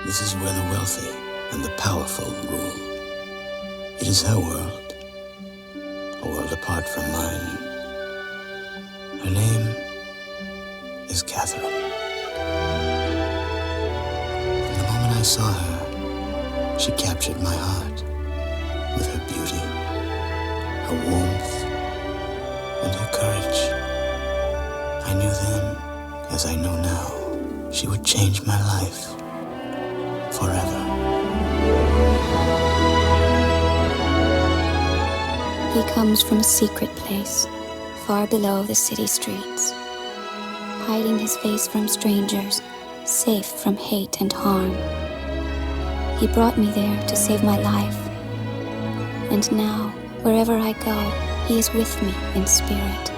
This is where the wealthy and the powerful rule. It is her world, a world apart from mine. Her name is Catherine. From the moment I saw her, she captured my heart with her beauty, her warmth, and her courage. I knew then, as I know now, she would change my life forever. He comes from a secret place, far below the city streets, hiding his face from strangers, safe from hate and harm. He brought me there to save my life, and now, wherever I go, he is with me in spirit.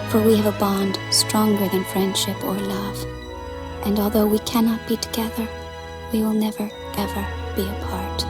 For we have a bond stronger than friendship or love, and although we cannot be together, we will never, ever be apart.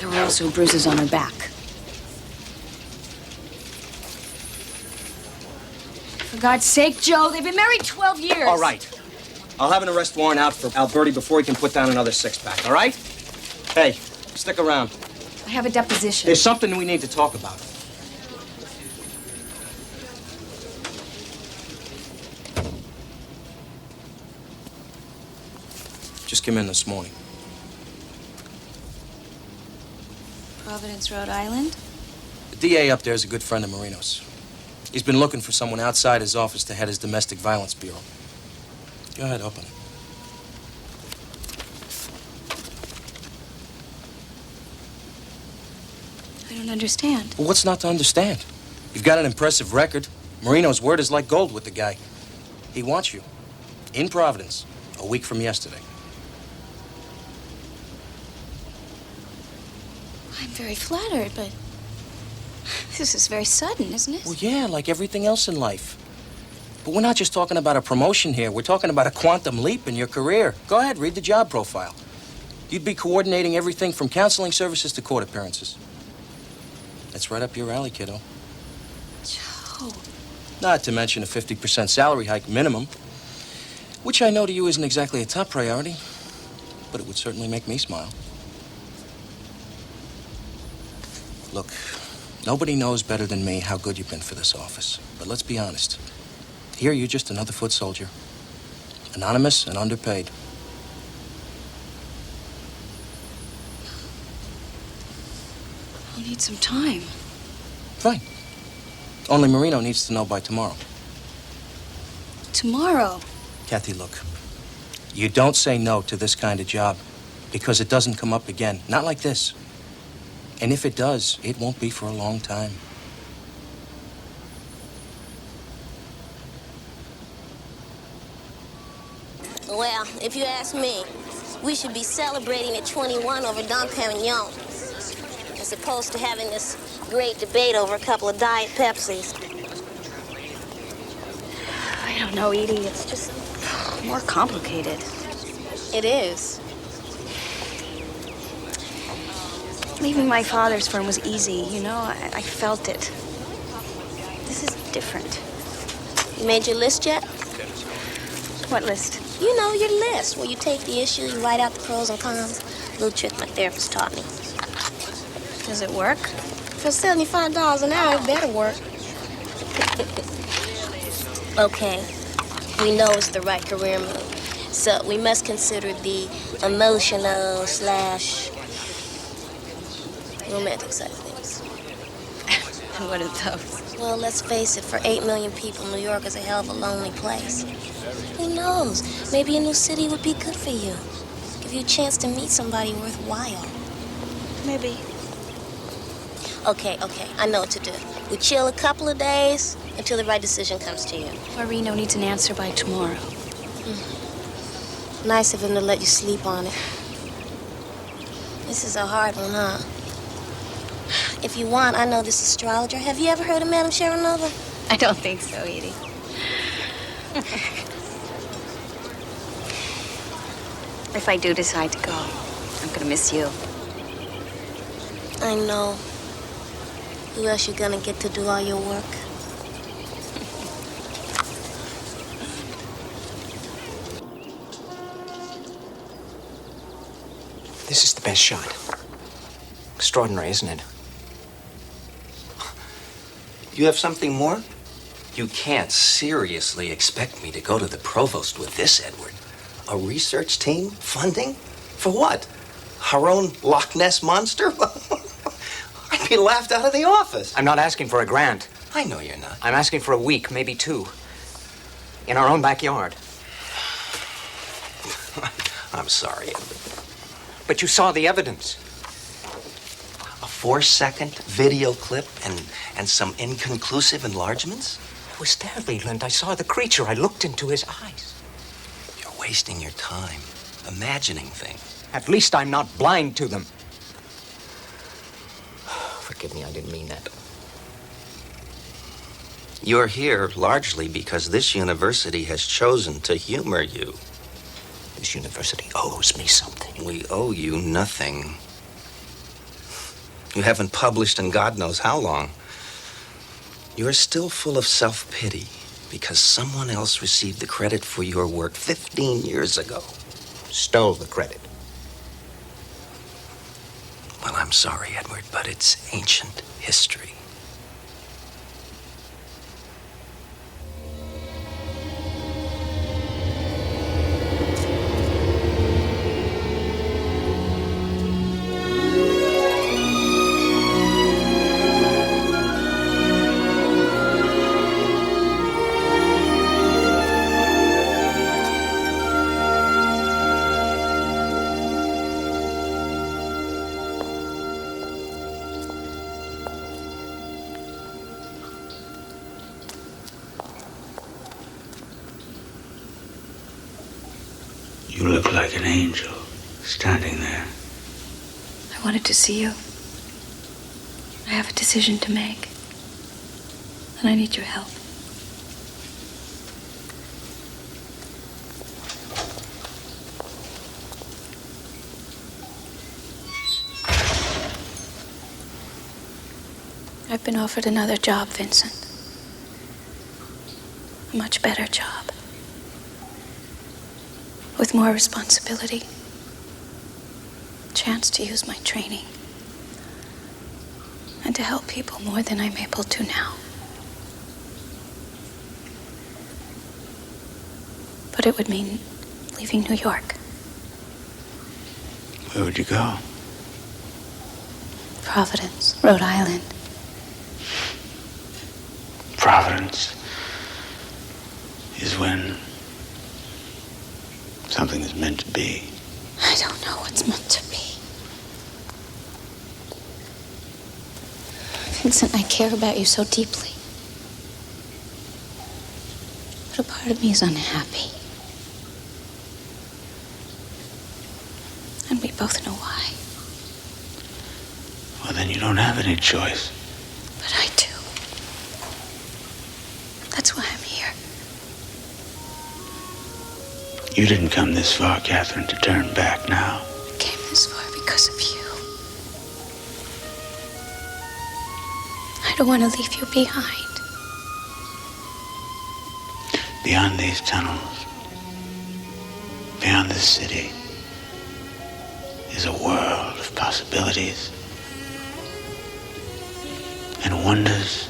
There were also bruises on her back. For God's sake, Joe, they've been married 12 years. All right. I'll have an arrest warrant out for Alberti before he can put down another six-pack, all right? Hey, stick around. I have a deposition. There's something we need to talk about. Just came in this morning. Providence, Rhode Island? The DA up there is a good friend of Marino's. He's been looking for someone outside his office to head his domestic violence bureau. Go ahead, open it. I don't understand. Well, what's not to understand? You've got an impressive record. Marino's word is like gold with the guy. He wants you. In Providence, a week from yesterday. I'm very flattered, but this is very sudden, isn't it? Well, yeah, like everything else in life. But we're not just talking about a promotion here. We're talking about a quantum leap in your career. Go ahead, read the job profile. You'd be coordinating everything from counseling services to court appearances. That's right up your alley, kiddo. Joe. Not to mention a 50% salary hike minimum. Which I know to you isn't exactly a top priority, but it would certainly make me smile. Look, nobody knows better than me how good you've been for this office. But let's be honest. Here, you're just another foot soldier. Anonymous and underpaid. I'll need some time. Fine. Only Marino needs to know by tomorrow. Tomorrow? Kathy, look. You don't say no to this kind of job because it doesn't come up again. Not like this. And if it does, it won't be for a long time. Well, if you ask me, we should be celebrating at 21 over Dom Perignon, as opposed to having this great debate over a couple of Diet Pepsis. I don't know, Edie. It's just more complicated. It is. Leaving my father's firm was easy, you know? I felt it. This is different. You made your list yet? What list? You know, your list, where you take the issue, you write out the pros and cons. A little trick my therapist taught me. Does it work? For $75 an hour, it better work. Okay, we know it's the right career move. So we must consider the emotional / romantic side of things. And what are those? Well, let's face it, for 8 million people, New York is a hell of a lonely place. Who knows? Maybe a new city would be good for you. Give you a chance to meet somebody worthwhile. Maybe. Okay, I know what to do. We chill a couple of days until the right decision comes to you. Marino needs an answer by tomorrow. Nice of him to let you sleep on it. This is a hard one, huh? If you want, I know this astrologer. Have you ever heard of Madame Sharonova? I don't think so, Edie. If I do decide to go, I'm gonna miss you. I know. Who else you gonna get to do all your work? This is the best shot. Extraordinary, isn't it? You have something more? You can't seriously expect me to go to the provost with this, Edward. A research team? Funding? For what? Our own Loch Ness monster? I'd be laughed out of the office. I'm not asking for a grant. I know you're not. I'm asking for a week, maybe 2. In our own backyard. I'm sorry, Edward. But you saw the evidence. A 4-second video clip and some inconclusive enlargements? I was there, Leland. I saw the creature. I looked into his eyes. You're wasting your time, imagining things. At least I'm not blind to them. Forgive me, I didn't mean that. You're here largely because this university has chosen to humor you. This university owes me something. We owe you nothing. You haven't published in God knows how long. You're still full of self-pity because someone else received the credit for your work 15 years ago. Stole the credit. Well, I'm sorry, Edward, but it's ancient history. You look like an angel standing there. I wanted to see you. I have a decision to make. And I need your help. I've been offered another job, Vincent. A much better job. with more responsibility, chance to use my training, and to help people more than I'm able to now. But it would mean leaving New York. Where would you go? Providence, Rhode Island. Providence is when something is meant to be. I don't know what's meant to be. Vincent, I care about you so deeply. But a part of me is unhappy. And we both know why. Well, then you don't have any choice. But I do. That's why I'm here. You didn't come this far, Catherine, to turn back now. I came this far because of you. I don't want to leave you behind. Beyond these tunnels, beyond this city, is a world of possibilities and wonders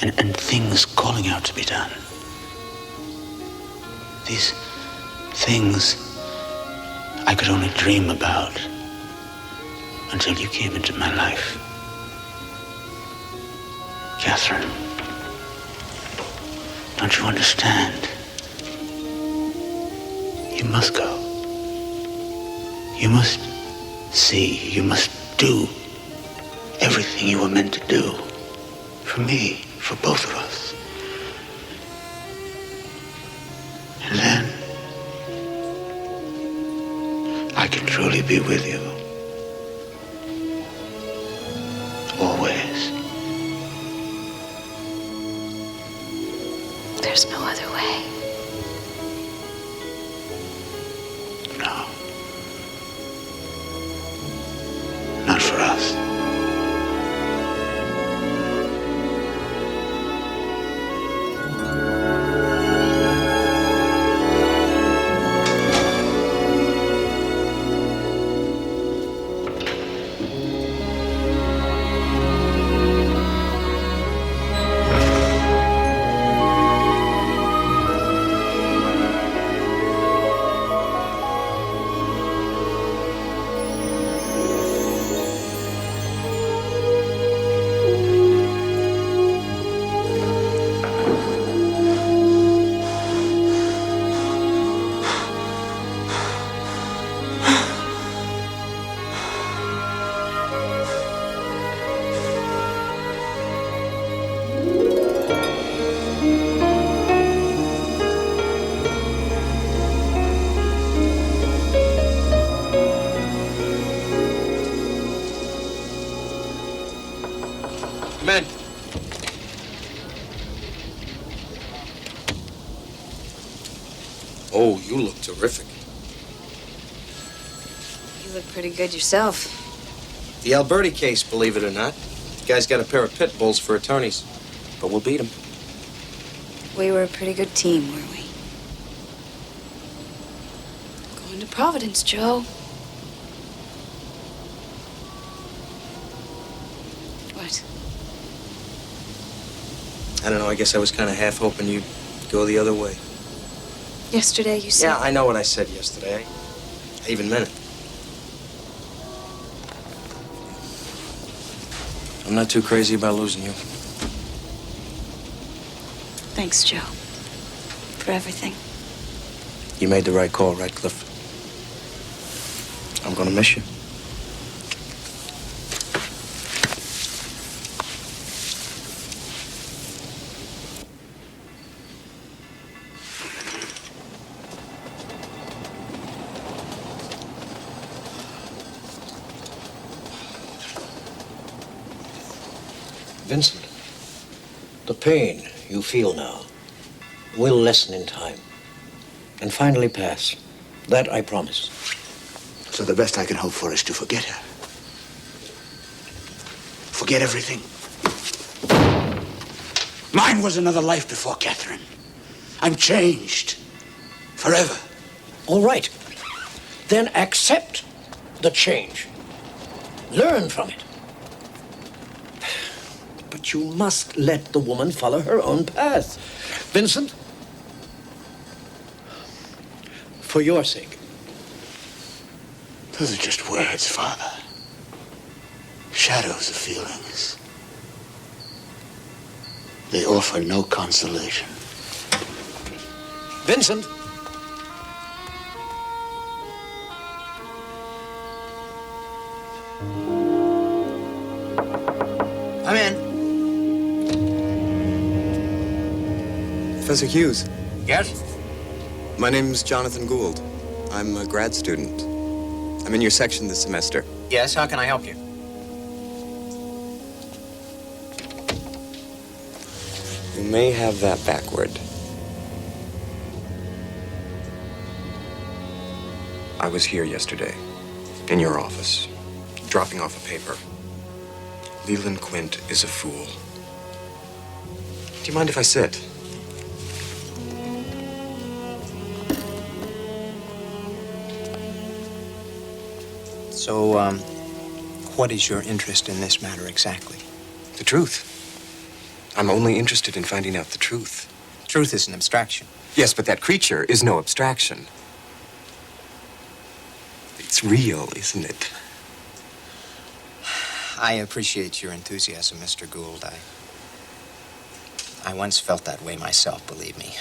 and things calling out to be done. These things I could only dream about until you came into my life. Catherine, don't you understand? You must go. You must see, you must do everything you were meant to do. For me, for both of us. And then I can truly be with you. Always. There's no other way. No. Not for us. Men. Oh, you look terrific. You look pretty good yourself. The Alberti case, believe it or not. The guy's got a pair of pit bulls for attorneys. But we'll beat him. We were a pretty good team, weren't we? Going to Providence, Joe. What? I don't know, I guess I was kind of half hoping you'd go the other way. Yesterday you said... Yeah, I know what I said yesterday. I even meant it. I'm not too crazy about losing you. Thanks, Joe. For everything. You made the right call, right, Cliff? I'm gonna miss you. Vincent, the pain you feel now will lessen in time and finally pass. That I promise. So the best I can hope for is to forget her. Forget everything. Mine was another life before Catherine. I'm changed. Forever. All right. Then accept the change. Learn from it. But you must let the woman follow her own path. Vincent, for your sake. Those are just words, Father. Shadows of feelings. They offer no consolation. Vincent! I'm in. Professor Hughes, Yes? my name's Jonathan Gould. I'm a grad student. I'm in your section this semester. Yes, how can I help you? You may have that backward. I was here yesterday, in your office, dropping off a paper. Leland Quint is a fool. Do you mind if I sit? So, what is your interest in this matter exactly? The truth. I'm only interested in finding out the truth. Truth is an abstraction. Yes, but that creature is no abstraction. It's real, isn't it? I appreciate your enthusiasm, Mr. Gould. I once felt that way myself, believe me.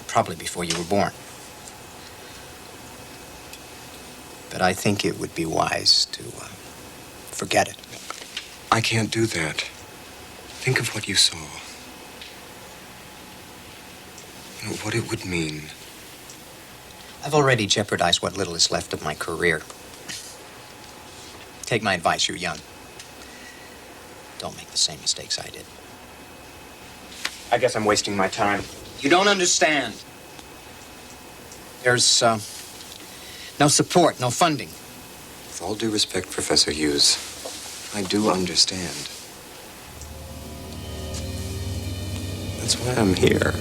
Probably before you were born. But I think it would be wise to forget it. I can't do that. Think of what you saw. You know, what it would mean. I've already jeopardized what little is left of my career. Take my advice, you're young. Don't make the same mistakes I did. I guess I'm wasting my time. You don't understand. There's, no support, no funding. With all due respect, Professor Hughes, I do understand. That's why I'm here.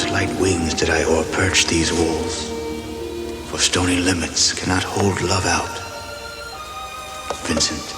with light wings did I o'erperch these walls, for stony limits cannot hold love out. Vincent.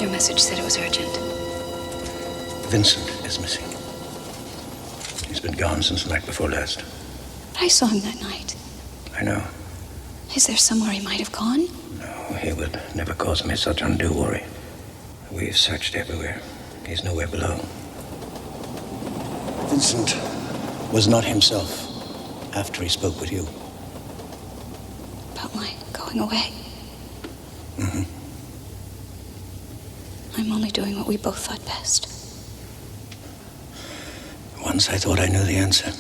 Your message said it was urgent. Vincent is missing. He's been gone since the night before last. I saw him that night. I know. Is there somewhere he might have gone? No, he would never cause me such undue worry. We've searched everywhere. He's nowhere below. Vincent was not himself after he spoke with you. About my going away? Mm-hmm. I'm only doing what we both thought best. Once I thought I knew the answer.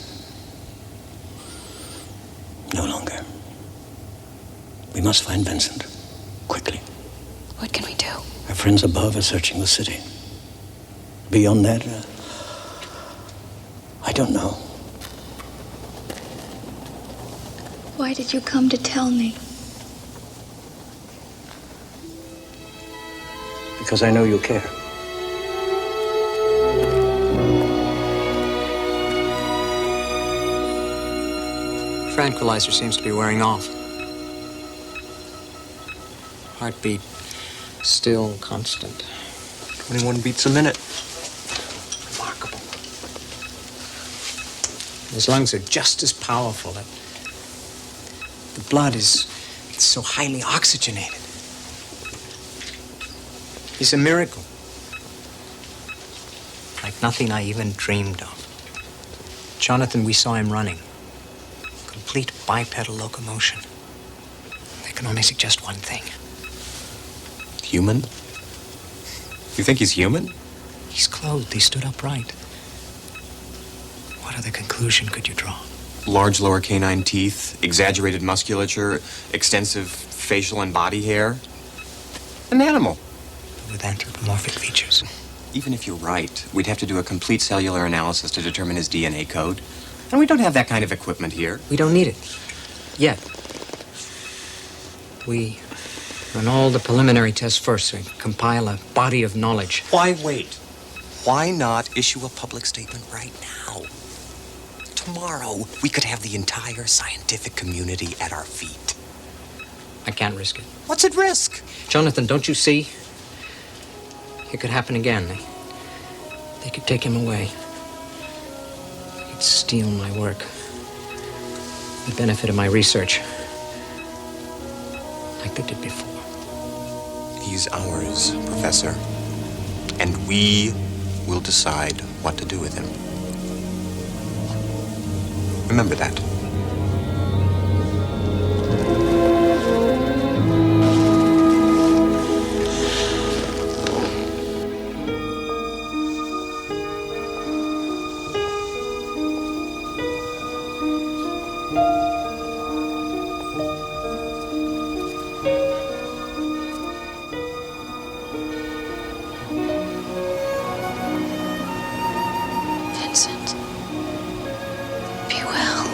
No longer. We must find Vincent. Quickly. What can we do? Our friends above are searching the city. Beyond that, I don't know. Why did you come to tell me? Because I know you care. Tranquilizer seems to be wearing off. Heartbeat still constant. 21 beats a minute. Remarkable. His lungs are just as powerful. The blood is so highly oxygenated. He's a miracle. Like nothing I even dreamed of. Jonathan, we saw him running. Complete bipedal locomotion. That can only suggest one thing. Human? You think he's human? He's clothed. He stood upright. What other conclusion could you draw? Large lower canine teeth, exaggerated musculature, extensive facial and body hair. An animal. With anthropomorphic features. Even if you're right, we'd have to do a complete cellular analysis to determine his DNA code. And we don't have that kind of equipment here. We don't need it. Yet. We run all the preliminary tests first so we compile a body of knowledge. Why wait? Why not issue a public statement right now? Tomorrow, we could have the entire scientific community at our feet. I can't risk it. What's at risk? Jonathan, don't you see? It could happen again. They could take him away. They could steal my work. The benefit of my research. Like they did before. He's ours, Professor. And we will decide what to do with him. Remember that. Vincent, be well.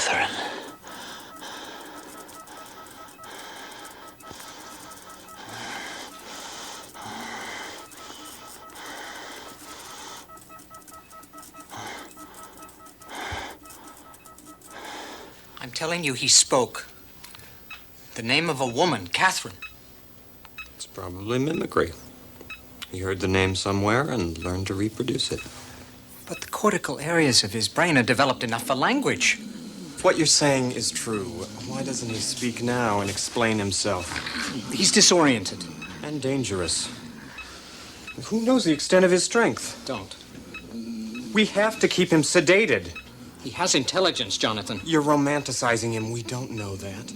Catherine. I'm telling you, he spoke. The name of a woman, Catherine. It's probably mimicry. He heard the name somewhere and learned to reproduce it. But the cortical areas of his brain are developed enough for language. If what you're saying is true, why doesn't he speak now and explain himself? He's disoriented. And dangerous. Who knows the extent of his strength? Don't. We have to keep him sedated. He has intelligence, Jonathan. You're romanticizing him. We don't know that.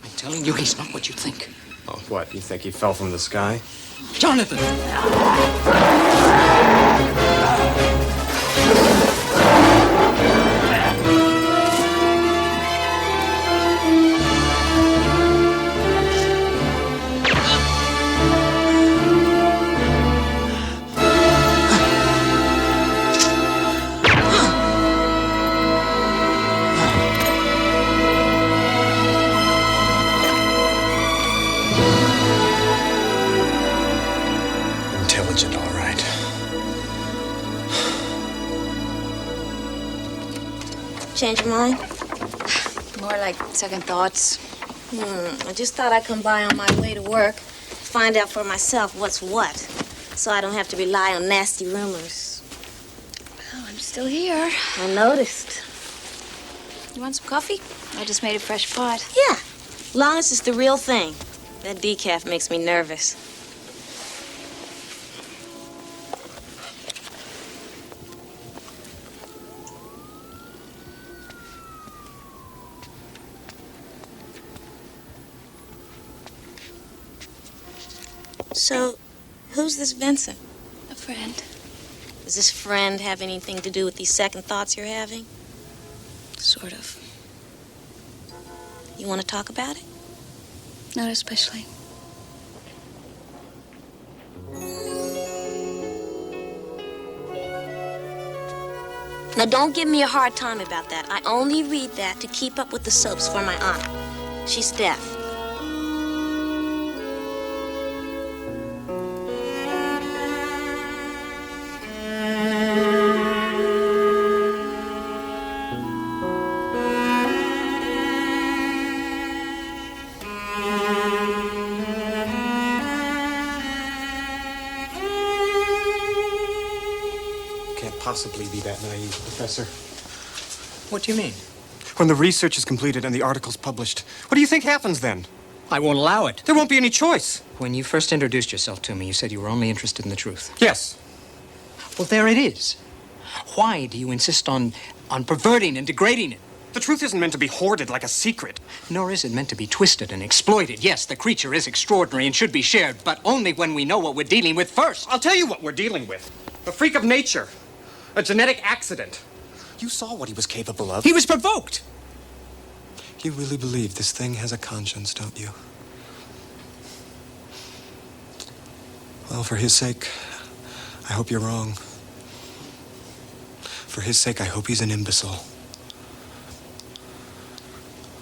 I'm telling you, he's not what you think. Oh, what? You think he fell from the sky? Jonathan! Intelligent, all right. Change your mind? More like second thoughts. I just thought I'd come by on my way to work, find out for myself what's what, so I don't have to rely on nasty rumors. Oh, I'm still here. I noticed. You want some coffee? I just made a fresh pot. Yeah, long as it's the real thing. That decaf makes me nervous. So, who's this Vincent? A friend. Does this friend have anything to do with these second thoughts you're having? Sort of. You want to talk about it? Not especially. Now, don't give me a hard time about that. I only read that to keep up with the soaps for my aunt. She's deaf. Possibly be that naive, Professor. What do you mean? When the research is completed and the article's published, what do you think happens then? I won't allow it. There won't be any choice. When you first introduced yourself to me, you said you were only interested in the truth. Yes. Well, there it is. Why do you insist on perverting and degrading it? The truth isn't meant to be hoarded like a secret. Nor is it meant to be twisted and exploited. Yes, the creature is extraordinary and should be shared, but only when we know what we're dealing with first. I'll tell you what we're dealing with. A freak of nature. A genetic accident. You saw what he was capable of. He was provoked. You really believe this thing has a conscience, don't you? Well, for his sake, I hope you're wrong. For his sake, I hope he's an imbecile.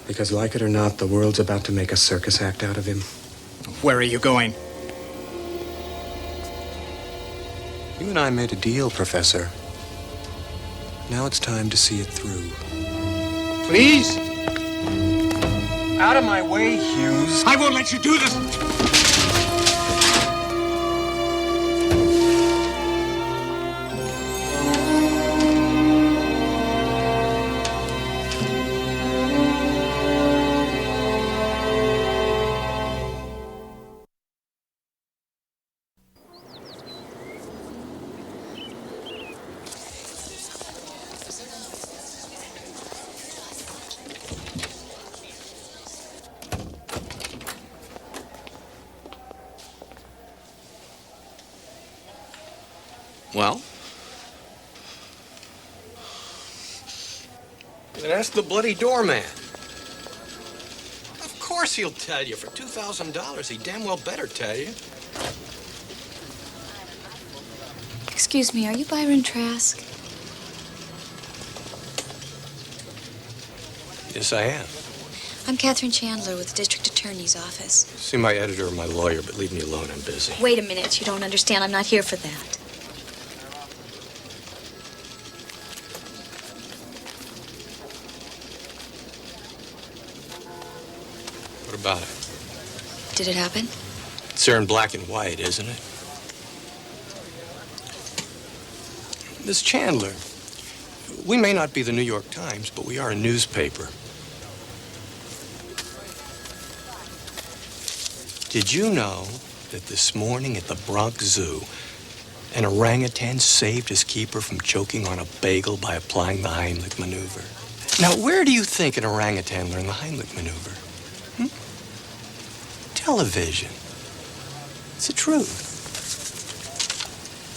Because, like it or not, the world's about to make a circus act out of him. Where are you going? You and I made a deal, Professor. Now it's time to see it through. Please? Out of my way, Hughes. I won't let you do this! Well? And ask the bloody doorman. Of course he'll tell you. For $2,000, he damn well better tell you. Excuse me, are you Byron Trask? Yes, I am. I'm Catherine Chandler with the District Attorney's Office. See my editor or my lawyer, but leave me alone. I'm busy. Wait a minute. You don't understand. I'm not here for that. What about it? Did it happen? It's there in black and white, isn't it? Miss Chandler, we may not be the New York Times, but we are a newspaper. Did you know that this morning at the Bronx Zoo, an orangutan saved his keeper from choking on a bagel by applying the Heimlich maneuver? Now, where do you think an orangutan learned the Heimlich maneuver? Television. It's the truth.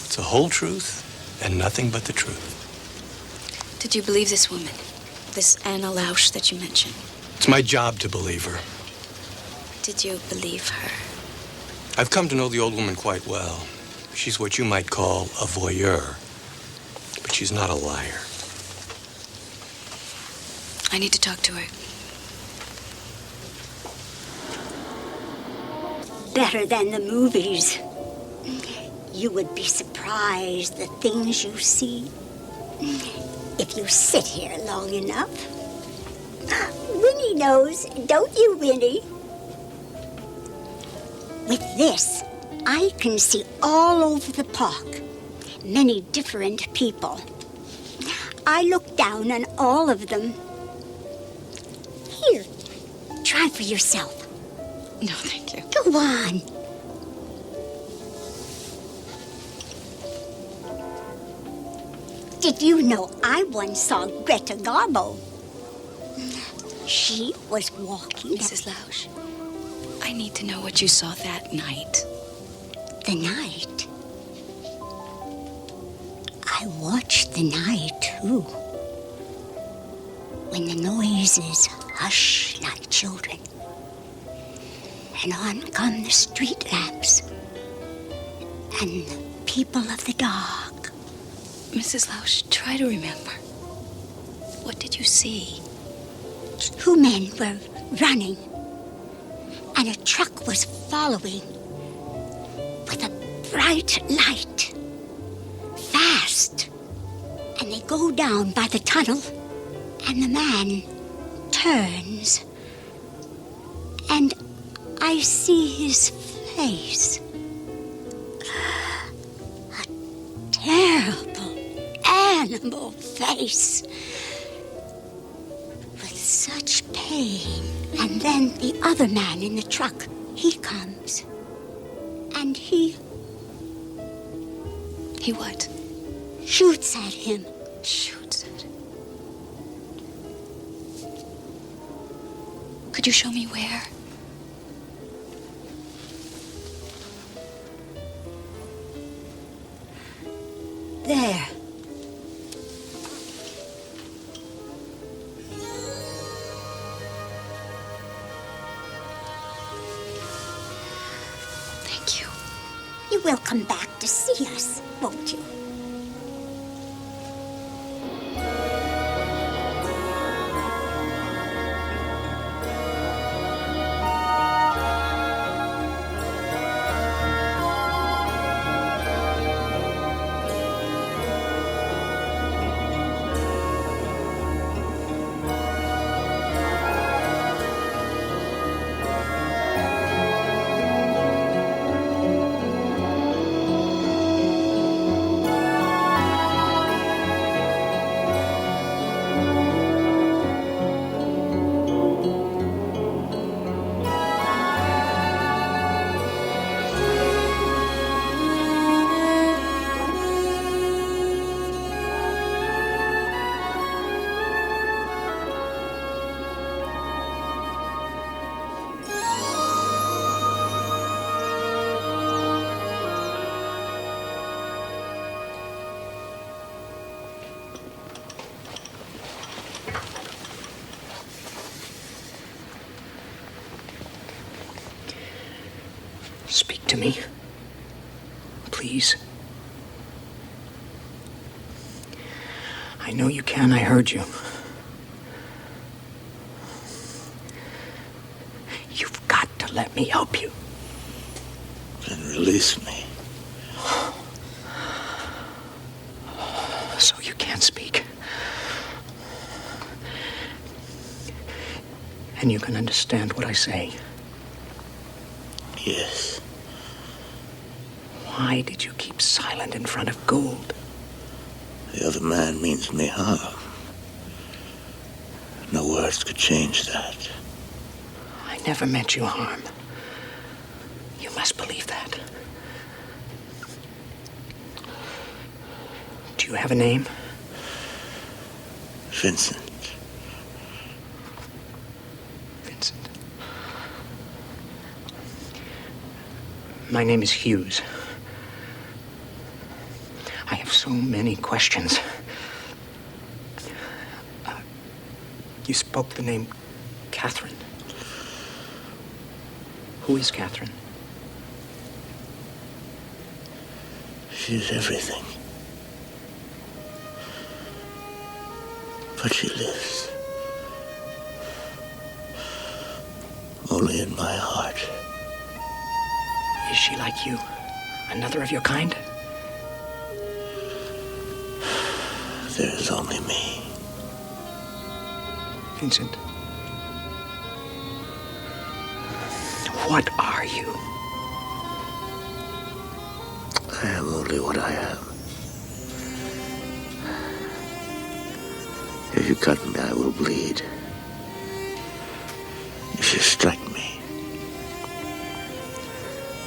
It's the whole truth and nothing but the truth. Did you believe this woman? This Anna Lausch that you mentioned? It's my job to believe her. Did you believe her? I've come to know the old woman quite well. She's what you might call a voyeur, but she's not a liar. I need to talk to her. Better than the movies. You would be surprised the things you see if you sit here long enough. Winnie knows, don't you, Winnie? With this, I can see all over the park, many different people. I look down on all of them. Here, try for yourself. No, thank you. Go on. Did you know I once saw Greta Garbo? She was walking... Mrs. Lausch, I need to know what you saw that night. The night? I watched the night, too. When the noises hush like children. And on come the street lamps. And the people of the dark. Mrs. Lausch, try to remember. What did you see? 2 men were running. And a truck was following. With a bright light. Fast. And they go down by the tunnel. And the man turns. And I see his face. A terrible animal face. With such pain. And then the other man in the truck, he comes. And he... He what? Shoots at him. Shoots at him. Could you show me where? There. Thank you. You will come back to see us, won't you? Speak to me. Please. I know you can. I heard you. let me help you. Then release me. So you can't speak. And you can understand what I say. Yes. Why did you keep silent in front of Gould? The other man means me harm. No words could change that. I never meant you harm. You must believe that. Do you have a name? Vincent. Vincent. My name is Hughes. I have so many questions. You spoke the name Catherine. Who is Catherine? She's everything. But she lives. Only in my heart. Is she like you? Another of your kind? There is only me. Vincent. What are you? I am only what I am. If you cut me, I will bleed. If you strike me,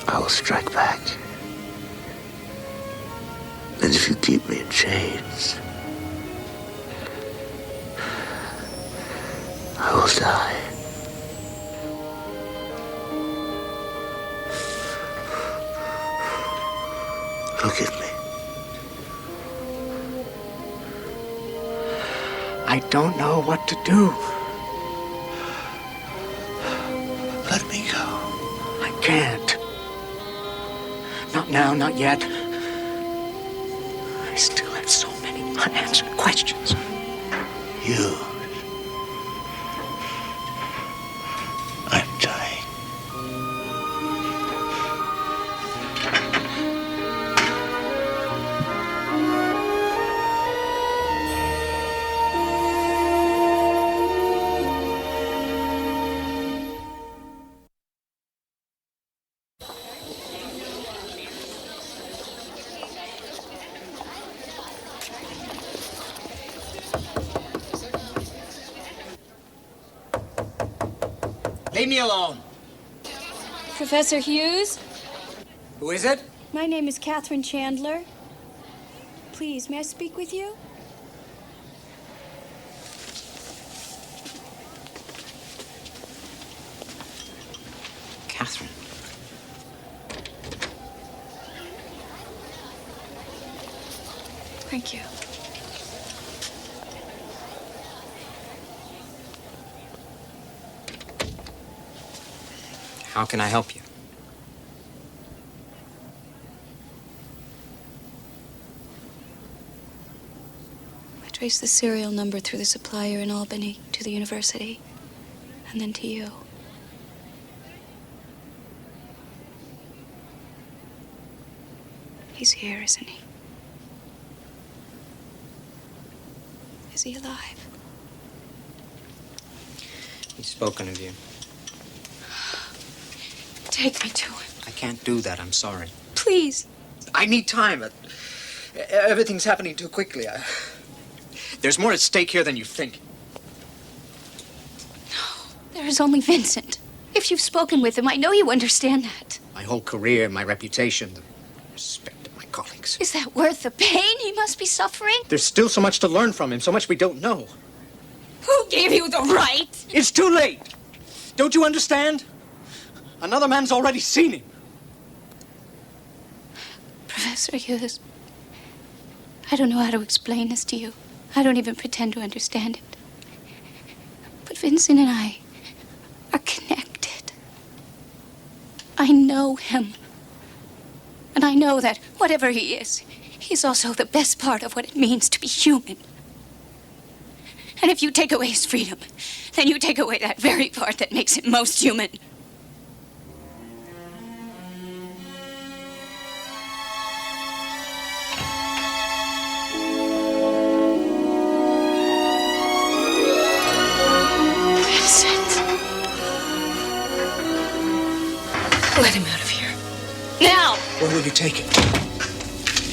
I will strike back. And if you keep me in chains, I will die. Look at me. I don't know what to do. Let me go. I can't. Not now, not yet. I still have so many unanswered questions. You. I'm dying. Leave me alone. Professor Hughes? Who is it? My name is Catherine Chandler. Please, may I speak with you? Catherine. Thank you. How can I help you? I traced the serial number through the supplier in Albany to the university, and then to you. He's here, isn't he? Is he alive? He's spoken of you. Take me to him. I can't do that, I'm sorry. Please. I need time. Everything's happening too quickly. There's more at stake here than you think. There is only Vincent. If you've spoken with him, I know you understand that. My whole career, my reputation, the respect of my colleagues. Is that worth the pain he must be suffering? There's still so much to learn from him, so much we don't know. Who gave you the right? It's too late. Don't you understand? Another man's already seen him. Professor Hughes, I don't know how to explain this to you. I don't even pretend to understand it. But Vincent and I are connected. I know him. And I know that whatever he is, he's also the best part of what it means to be human. And if you take away his freedom, then you take away that very part that makes him most human. Let him out of here. Now! Where will you take him?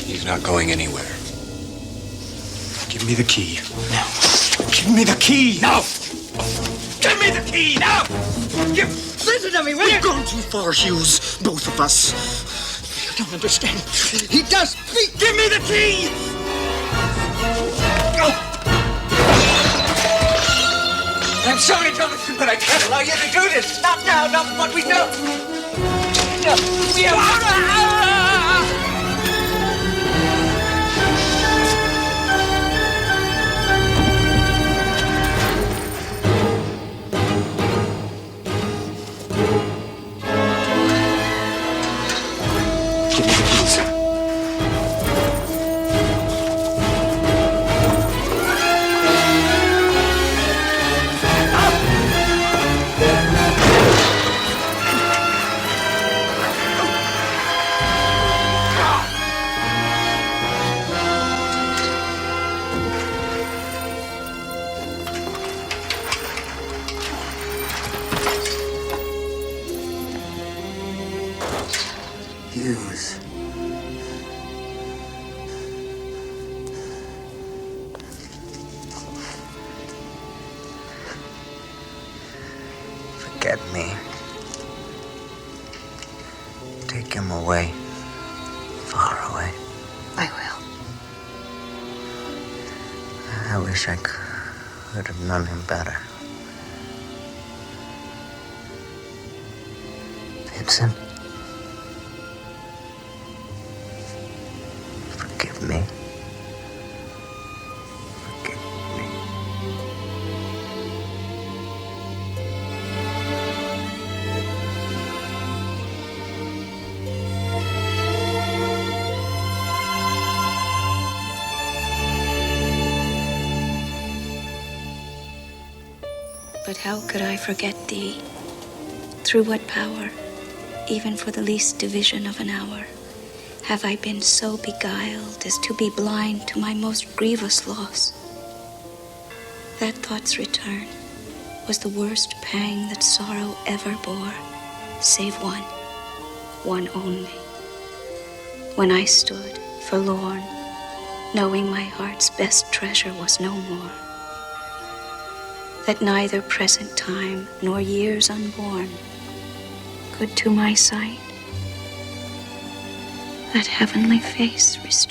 He's not going anywhere. Give me the key. Now. Give me the key. Now. Give me the key. Now. Listen to me, will you? We've gone too far, Hughes. Both of us. You don't understand. He does speak. Give me the key. I'm sorry, Jonathan, but I can't allow you to do this. Not now, not what we know. No, we have... Give me the keys. Hughes. Forget me. Take him away. Far away. I will. I wish I could have known him better. Vincent. Forgive me. Forgive me. But how could I forget thee? Through what power, even for the least division of an hour, have I been so beguiled as to be blind to my most grievous loss? That thought's return was the worst pang that sorrow ever bore, save one only. When I stood forlorn, knowing my heart's best treasure was no more, that neither present time nor years unborn could to my sight that heavenly face restore.